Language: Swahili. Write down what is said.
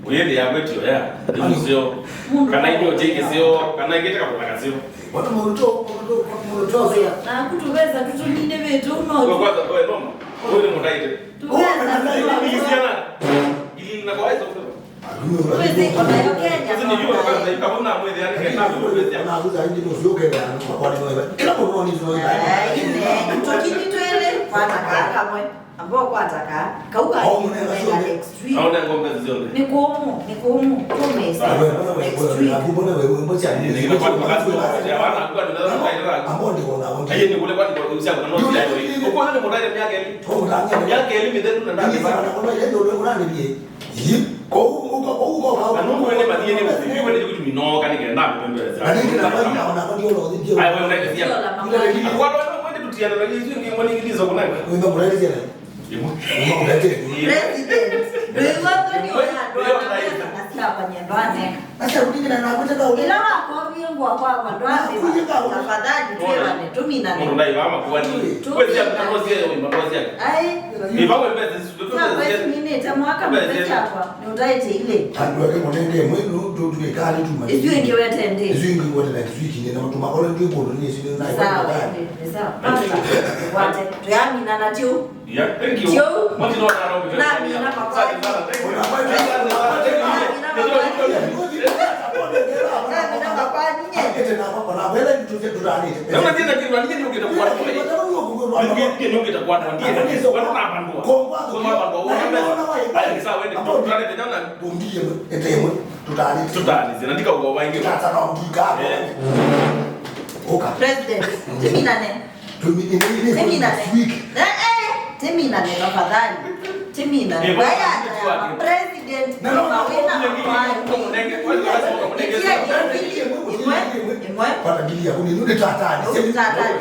Uende ya wetu ya sio kana hiyo jeki sio kana ingeta kwa sio watu mmoto na kutuweza tutuminde vetu kwa kwanza wewe noma wewe ni Utaite tuweza ili na kwa hizo wewe kwa hiyo Kenya sisi ni yule kwanza ikabuna mwezi yani kenda wewe na huza nje ndio sio kenda kwa wewe kila mtu ni ndio ile tutokini twele kwa taka kamwe ambao kwa taka kauka extreme hauna ngombe zote ni kumu tumesa extreme mbona wewe mmoja ni kwa wakati wa wana kwa ndio ndio ambao ndio wanaona hiyo ni kule kwa usia kuna ndio hiyo uko ndio mtaile miaka elimu ndio ndio ndani sana kwa hiyo ndio unaniambia hii kwa kanungu wende madini ni wewe ndio kitu minoka ni kenda mbembeleza lakini na bali naona ndio ndio ai wewe unaenda ile kwa wende tutiana na hizo ndio mwani ngilizo kuna wewe ndio mnaelezea president ndio ndio hapa nyumbani sasa rudi na nakuta kwa ila wako vingu kwa ndani tafadhali tuwe tumina ndio ndai mama kwa nini wewe sio mtarozi yeye mtarozi yake ai ni baba mbele sio mimi tamwaka mbele hapa ni Utaite ile ndio yake mwenende mwenu ndio tukekali tu mali hizo ndio tende hizo ndio wote na wiki ni na mtu makolo ndio bodo ni sio na sawa basta wote tuyami na natio yeah thank you what you know na mimi na papa Terminane tafadhali. Terminane. President kwa ajili ya kunirudi tatani. Tatani.